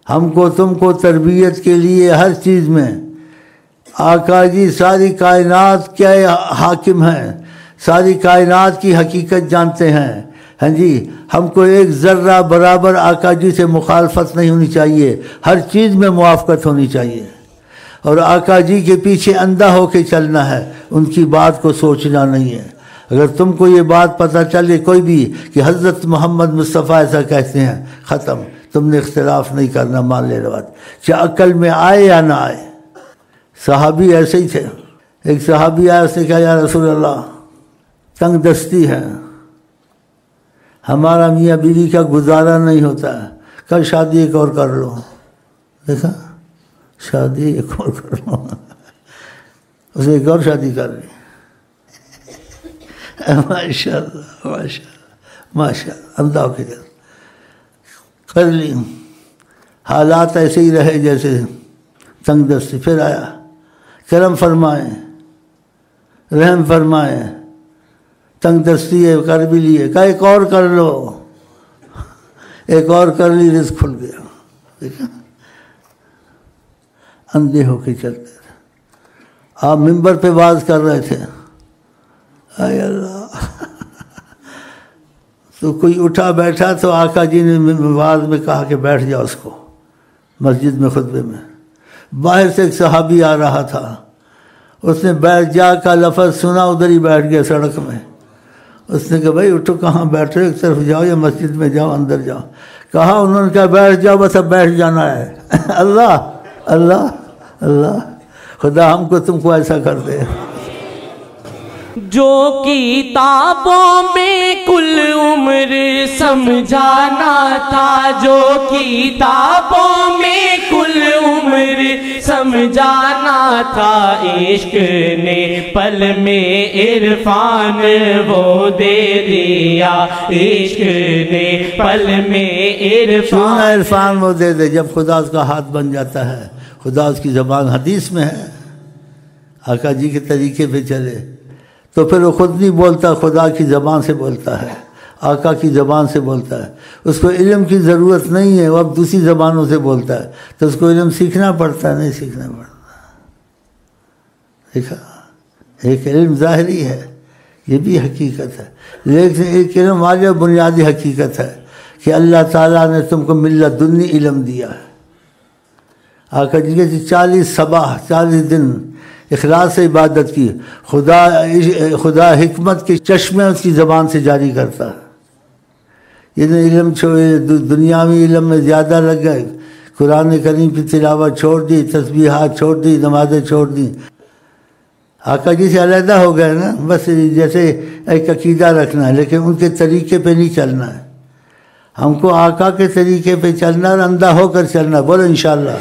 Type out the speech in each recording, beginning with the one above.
ہم کو تم کو تربیت کے لیے ہر چیز میں آقا جی ساری کائنات کے حاکم ہیں، ساری کائنات کی حقیقت جانتے ہیں۔ ہاں جی، ہم کو ایک ذرہ برابر آقا جی سے مخالفت نہیں ہونی چاہیے، ہر چیز میں موافقت ہونی چاہیے، اور آقا جی کے پیچھے اندھا ہو کے چلنا ہے، ان کی بات کو سوچنا نہیں ہے۔ اگر تم کو یہ بات پتہ چلے کوئی بھی کہ حضرت محمد مصطفیٰ ایسا کہتے ہیں، ختم، تم نے اختلاف نہیں کرنا، مان لے بات، چاہے عقل میں آئے یا نہ آئے۔ صحابی ایسے ہی تھے۔ ایک صحابی آیا، اس نے کہا یا رسول اللہ تنگ دستی ہے، ہمارا میاں بیوی کا گزارا نہیں ہوتا ہے، کل شادی ایک اور کر لو۔ دیکھا، شادی ایک اور کر لو، اسے ایک اور شادی کر لی۔ ماشاء اللہ ماشاء اللہ ماشاء اللہ، اندھا ہو کے کر لی۔ حالات ایسے ہی رہے جیسے تنگ دستی۔ پھر آیا، کرم فرمائیں، رحم فرمائیں، تنگ دستی ہے کر بھی لیے، کہا ایک اور کر لو، ایک اور کر لی، رزق کھل گیا۔ دیکھا، اندھے ہو کے چلتے تھے۔ آپ ممبر پہ واز کر رہے تھے، اے اللہ، تو کوئی اٹھا بیٹھا تو آقا جی نے واز میں کہا کہ بیٹھ جاؤ اس کو، مسجد میں خطبے میں۔ باہر سے ایک صحابی آ رہا تھا، اس نے بیٹھ جا کا لفظ سنا، ادھر ہی بیٹھ گیا سڑک میں۔ اس نے کہا بھائی اٹھو، کہاں بیٹھ رہے، ایک طرف جاؤ یا مسجد میں جاؤ، اندر جاؤ۔ کہا، انہوں نے کہا بیٹھ جاؤ، بس اب بیٹھ جانا ہے۔ اللہ اللہ اللہ، خدا ہم کو تم کو ایسا کر دے۔ جو کتابوں میں کل عمر سمجھانا تھا، جو کتابوں میں کل عمر سمجھانا تھا، عشق نے پل میں عرفان وہ دے دیا، عشق نے پل میں عرفان۔ عرفان وہ دے دے، جب خدا اس کا ہاتھ بن جاتا ہے، خدا اس کی زبان، حدیث میں ہے، آقا جی کے طریقے پہ چلے تو پھر وہ خود نہیں بولتا، خدا کی زبان سے بولتا ہے، آقا کی زبان سے بولتا ہے۔ اس کو علم کی ضرورت نہیں ہے، وہ اب دوسری زبانوں سے بولتا ہے، تو اس کو علم سیکھنا پڑتا ہے، نہیں سیکھنا پڑتا۔ دیکھا، ایک علم ظاہری ہے، یہ بھی حقیقت ہے، لیکن ایک علم واجب بنیادی حقیقت ہے کہ اللہ تعالیٰ نے تم کو ملت دنی علم دیا ہے۔ آقا جی کے 40 صباح، 40 دن اخلاص سے عبادت کی، خدا حکمت کے چشمے اس کی زبان سے جاری کرتا ہے۔ یہ علم دنیاوی علم میں زیادہ لگ گئے، قرآن کریم کی تلاوت چھوڑ دی، تسبیحات چھوڑ دی، نمازیں چھوڑ دی، آقا جی سے علیحدہ ہو گئے نا، بس جیسے ایک عقیدہ رکھنا ہے، لیکن ان کے طریقے پہ نہیں چلنا ہے۔ ہم کو آقا کے طریقے پہ چلنا اور اندھا ہو کر چلنا، بولو انشاءاللہ۔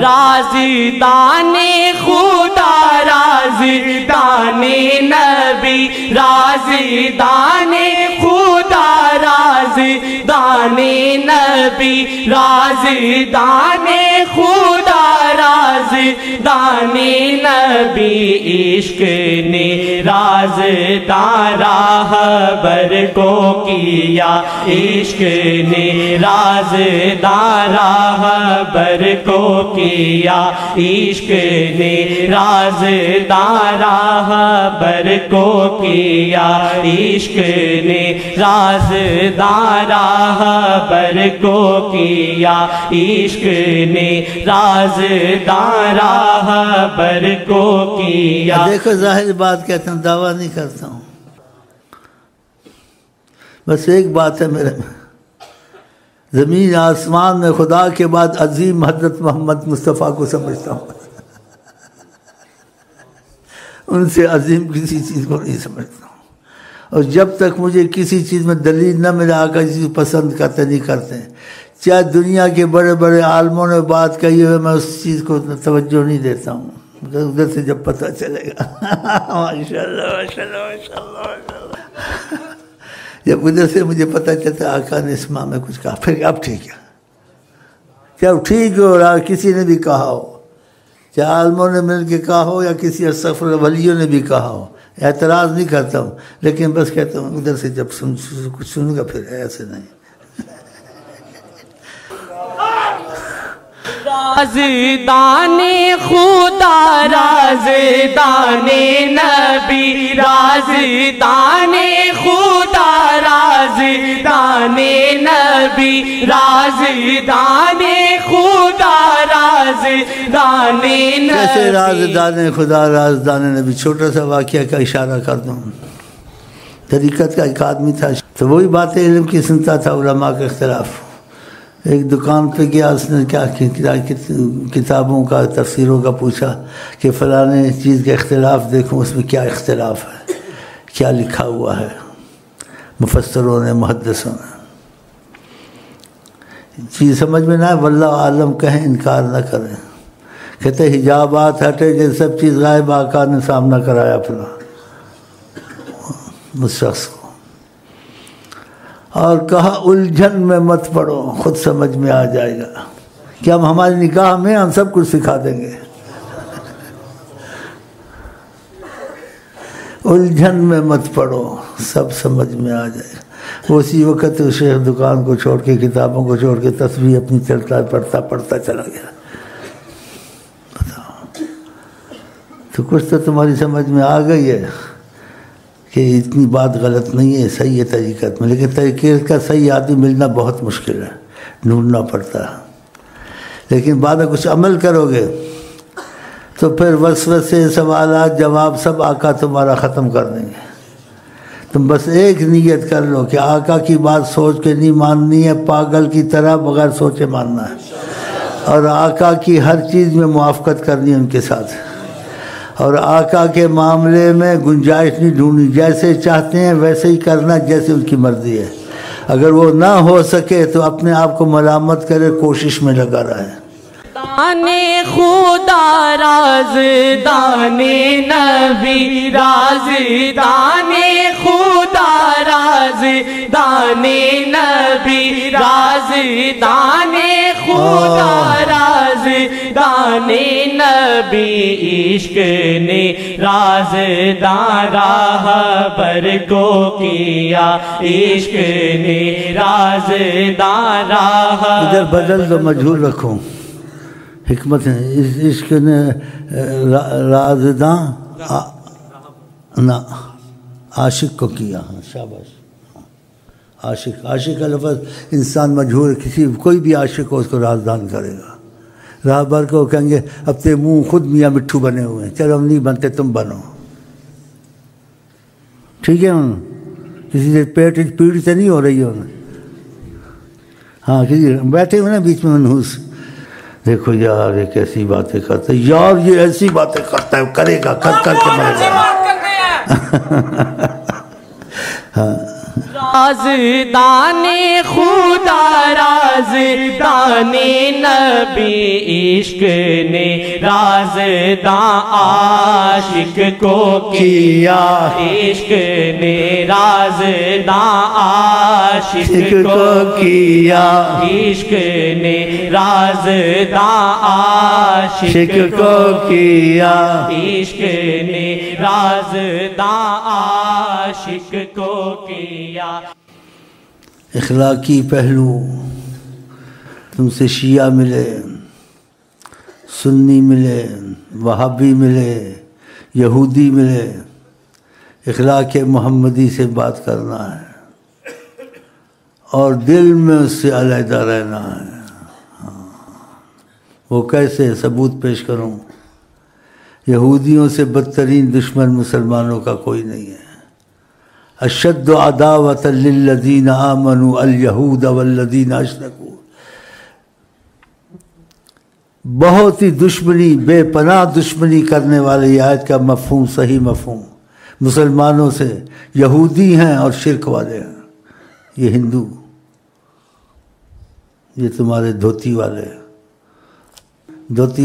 رازدان خدا، رازدان نبی، رازدان خدا، رازدان نبی، رازدان خدا، رازدان نبی، عشق نے رازدان راہبر کو کیا، عشق نے رازدان راہبر کو کیا، عشق نے رازدان راہبر کو کیا، عشق نے رازدان راہبر کو کیا، عشق نے رازدان راہبر کو کیا۔ دیکھو ظاہر بات کہتا ہوں، دعویٰ نہیں کرتا ہوں، بس ایک بات ہے میرے میں، زمین آسمان میں خدا کے بعد عظیم حضرت محمد مصطفیٰ کو سمجھتا ہوں، ان سے عظیم کسی چیز کو نہیں سمجھتا ہوں۔ اور جب تک مجھے کسی چیز میں دلیل نہ ملے آقا جی پسند کرتے نہیں کرتے، چاہے دنیا کے بڑے بڑے عالموں نے بات کہی ہوئے، میں اس چیز کو توجہ نہیں دیتا ہوں، ادھر سے جب پتہ چلے گا۔ ماشاءاللہ ماشاءاللہ ماشاءاللہ ماشاءاللہ، جب ادھر سے مجھے پتہ چلتا آقا نے اس ماہ میں کچھ کہا، پھر اب ٹھیک ہے، جب ٹھیک ہو رہا، کسی نے بھی کہا ہو، چاہے عالموں نے مل کے کہا ہو یا کسی استغفر ولیوں نے بھی کہا ہو، اعتراض نہیں کرتا ہوں، لیکن بس کہتا ہوں ادھر سے جب کچھ سنوں گا پھر ایسے نہیں۔ رازدان خدا رازدان نبی رازدان خدا رازدان نبی رازدان خدا رازدان نبی. کیسے رازدان خدا رازدان نبی؟ چھوٹا سا واقعہ کا اشارہ کر دوں. طریقت کا ایک آدمی تھا، تو وہی باتیں علم کی سنتا تھا، علماء کے اختلاف. ایک دکان پہ گیا، اس نے کیا کتابوں کا تفسیروں کا پوچھا کہ فلانے چیز کا اختلاف دیکھوں، اس میں کیا اختلاف ہے، کیا لکھا ہوا ہے مفسروں نے محدثوں نے. چیز سمجھ میں نہ آئے واللہ عالم کہیں، انکار نہ کریں. کہتے حجابات ہٹے، یہ سب چیز غائب آقا نے سامنا کرایا اپنا اس شخص کو، اور کہا الجھن میں مت پڑو، خود سمجھ میں آ جائے گا کہ ہم ہماری نکاح میں ہم سب کچھ سکھا دیں گے. الجھن میں مت پڑو، سب سمجھ میں آ جائے گا. اسی وقت شیخ دکان کو چھوڑ کے، کتابوں کو چھوڑ کے تسبیح اپنی چلتا پڑھتا چلا گیا. بتاؤ، تو کچھ تو تمہاری سمجھ میں آ گئی ہے کہ اتنی بات غلط نہیں ہے، صحیح ہے طریقت میں، لیکن طریقے کا صحیح آدمی ملنا بہت مشکل ہے، ڈھونڈنا پڑتا ہے. لیکن بعد میں کچھ عمل کرو گے تو پھر وسوسے، سوالات، جواب سب آقا تمہارا ختم کر دیں گے. تم بس ایک نیت کر لو کہ آقا کی بات سوچ کے نہیں ماننی ہے، پاگل کی طرح بغیر سوچے ماننا ہے، اور آقا کی ہر چیز میں موافقت کرنی ہے ان کے ساتھ، اور آقا کے معاملے میں گنجائش نہیں ڈھونڈنی. جیسے چاہتے ہیں ویسے ہی کرنا، جیسے ان کی مرضی ہے. اگر وہ نہ ہو سکے تو اپنے آپ کو ملامت کرے، کوشش میں لگا رہے. خدا رازدان نبی رازدان خدا رازدان نبی رازدان خدا رازدان نبی. عشق نے رازدان راہبر کو کیا، عشق نے رازدان راہبر. ادھر بدل دو، مجہول رکھوں. حکمت ہے اس عشق نے رازداں نہ عاشق کو کیا. شاباش. عاشق کا لفظ انسان مجہور، کوئی بھی عاشق ہو اس کو رازدان کرے گا. راہبر کو کہیں گے اب تے منہ خود میاں مٹھو بنے ہوئے ہیں، چلو ہم نہیں بنتے تم بنو. ٹھیک ہے، کسی سے پیٹ سے نہیں ہو رہی ہے. ہاں کسی بیٹھے ہوئے نا بیچ میں منحوس، دیکھو یار یہ کیسی باتیں کرتا ہے، یار یہ ایسی باتیں کرتا ہے، کرے گا، کر کے مرے گا. رازدان خدا رازدان نبی. عشق نے رازدان عاشق کو کیا، عشق نے رازدان عاشق کو کیا، عشق نے رازدان عاشق کو کیا، عشق نے رازدان عاشق کو کیا. اخلاقی پہلو، تم سے شیعہ ملے، سنی ملے، وہابی ملے، یہودی ملے، اخلاق محمدی سے بات کرنا ہے اور دل میں اس سے علیحدہ رہنا ہے. وہ کیسے؟ ثبوت پیش کروں. یہودیوں سے بدترین دشمن مسلمانوں کا کوئی نہیں ہے. اشد عداوۃ للذین آمنوا الیہود والذین اشرکوا. بہت ہی دشمنی، بے پناہ دشمنی کرنے والے یہ آیت کا مفہوم، صحیح مفہوم، مسلمانوں سے یہودی ہیں اور شرک والے ہیں. یہ ہندو، یہ تمہارے دھوتی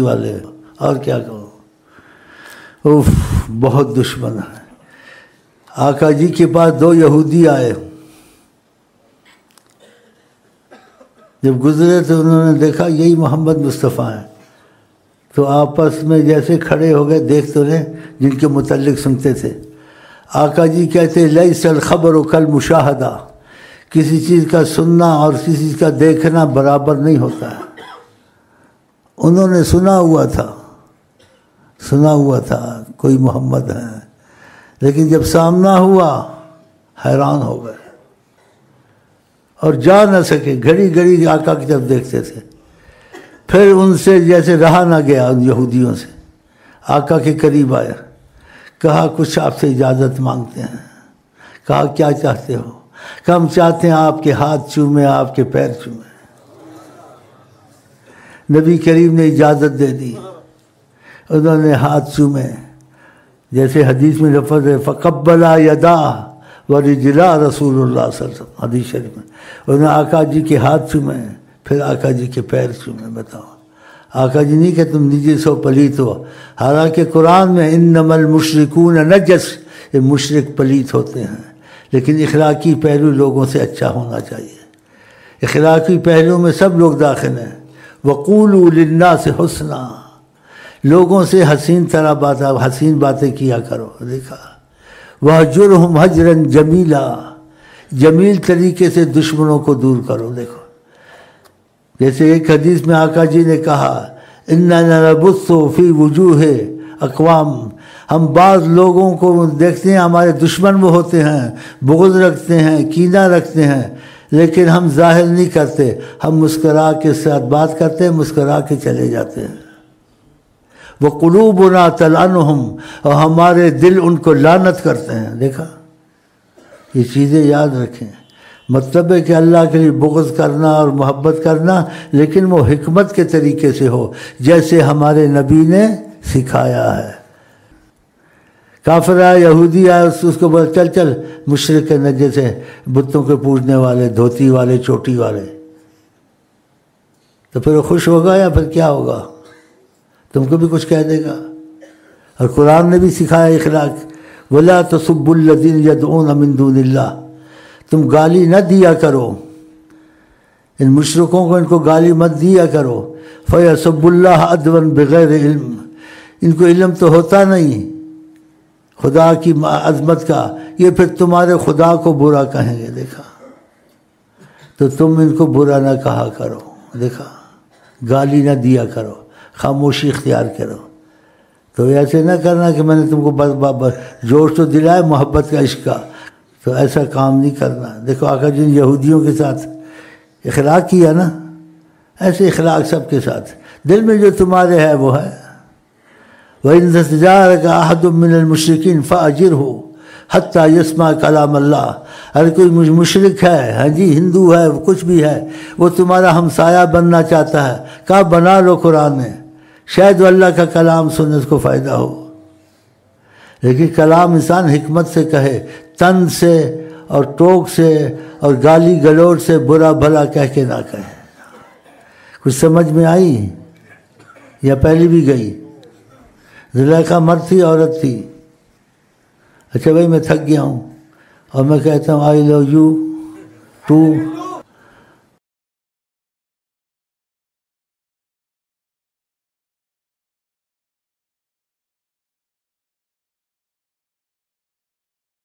والے اور کیا کہو. اوف، بہت دشمن ہے. آقا جی کے پاس 2 یہودی آئے، جب گزرے تو انہوں نے دیکھا یہی محمد مصطفیٰ ہیں، تو آپس میں جیسے کھڑے ہو گئے. دیکھ تو رہے جن کے متعلق سنتے تھے. آقا جی کہتے لیس الخبر کالمشاہدہ، کسی چیز کا سننا اور کسی چیز کا دیکھنا برابر نہیں ہوتا ہے. انہوں نے سنا ہوا تھا کوئی محمد ہے، لیکن جب سامنا ہوا حیران ہو گئے اور جا نہ سکے، گھڑی گھڑی آقا کی طرف دیکھتے تھے۔ پھر ان سے جیسے رہا نہ گیا، ان یہودیوں سے آقا کے قریب آیا، کہا کچھ آپ سے اجازت مانگتے ہیں۔ کہا کیا چاہتے ہو؟ کہ ہم چاہتے ہیں آپ کے ہاتھ چومیں، آپ کے پیر چومیں۔ نبی کریم نے اجازت دے دی، انہوں نے ہاتھ چومے، جیسے حدیث میں لفظ ہے فقبلا یدا ورجلا رسول اللہ صلی اللہ علیہ وسلم، حدیث شریف میں انہوں نے آقا جی کے ہاتھ چومے، پھر آقا جی کے پیر چومے۔ بتاؤ، آقا جی نہیں کہ تم نجس ہو، پلیت ہو، حالانکہ قرآن میں انما المشرکون نجس، یہ مشرک پلیت ہوتے ہیں، لیکن اخلاقی پہلو لوگوں سے اچھا ہونا چاہیے۔ اخلاقی پہلو میں سب لوگ داخل ہیں۔ وقولوا للناس حسنا، لوگوں سے حسین باتیں کیا کرو۔ دیکھا وَهْجُرْهُمْ هَجْرًا جَمِيلًا، جمیل طریقے سے دشمنوں کو دور کرو۔ دیکھو جیسے ایک حدیث میں آقا جی نے کہا اِنَّا نَبُثُّ فِي وُجُوهِ اقوام، ہم بعض لوگوں کو دیکھتے ہیں ہمارے دشمن وہ ہوتے ہیں، بغض رکھتے ہیں، کینہ رکھتے ہیں، لیکن ہم ظاہر نہیں کرتے، ہم مسکرا کے ساتھ بات کرتے ہیں، مسکرا کے چلے جاتے ہیں۔ وَقُلُوبُنَا تَلْعَنُهُمْ، اور ہمارے دل ان کو لعنت کرتے ہیں۔ دیکھا، یہ چیزیں یاد رکھیں۔ مطلب ہے کہ اللہ کے لیے بغض کرنا اور محبت کرنا، لیکن وہ حکمت کے طریقے سے ہو، جیسے ہمارے نبی نے سکھایا ہے۔ کافر آیا، یہودی آیا، اس کو بولا چل چل، مشرک نجس ہے، بتوں کے پوجنے والے، دھوتی والے، چوٹی والے، تو پھر وہ خوش ہوگا یا پھر کیا ہوگا؟ تم کو بھی کچھ کہہ دے گا۔ اور قرآن نے بھی سکھایا اخلاق، وَلَا تَسُبُّوا الَّذِينَ يَدْعُونَ مِن دُونِ اللَّهِ، تم گالی نہ دیا کرو ان مشرکوں کو، ان کو گالی مت دیا کرو۔ فَيَسُبُّوا اللَّهَ عَدْوًا بِغَيْرِ علم، ان کو علم تو ہوتا نہیں خدا کی عظمت کا، یہ پھر تمہارے خدا کو برا کہیں گے۔ دیکھا، تو تم ان کو برا نہ کہا کرو۔ دیکھا، گالی نہ دیا کرو، خاموشی اختیار کرو۔ تو ایسے نہ کرنا کہ میں نے تم کو جوش تو دلایا محبت کا، عشق کا، تو ایسا کام نہیں کرنا۔ دیکھو آقا جن یہودیوں کے ساتھ اخلاق کیا نا، ایسے اخلاق سب کے ساتھ، دل میں جو تمہارے ہے وہ ہے۔ وَإِنْ تَجَارَكَ أَحَدٌ مِّنَ الْمُشْرِكِينَ فَأَجِرْهُ حَتَّى يَسْمَعَ كَلَامَ اللَّهِ، اگر کوئی مشرک ہے، ہاں جی ہندو ہے، کچھ بھی ہے، وہ تمہارا ہمسایہ بننا چاہتا ہے، کہا بنا لو قرآن میں، شاید وہ اللہ کا کلام سننے اس کو فائدہ ہو۔ لیکن کلام انسان حکمت سے کہے، تن سے اور ٹوک سے اور گالی گلوچ سے برا بھلا کہہ کے نہ کہے۔ کچھ سمجھ میں آئی یا پہلی بھی گئی؟ زلیخا مرد تھی، عورت تھی؟ اچھا بھائی میں تھک گیا ہوں اور میں کہتا ہوں آئی لو یو ٹو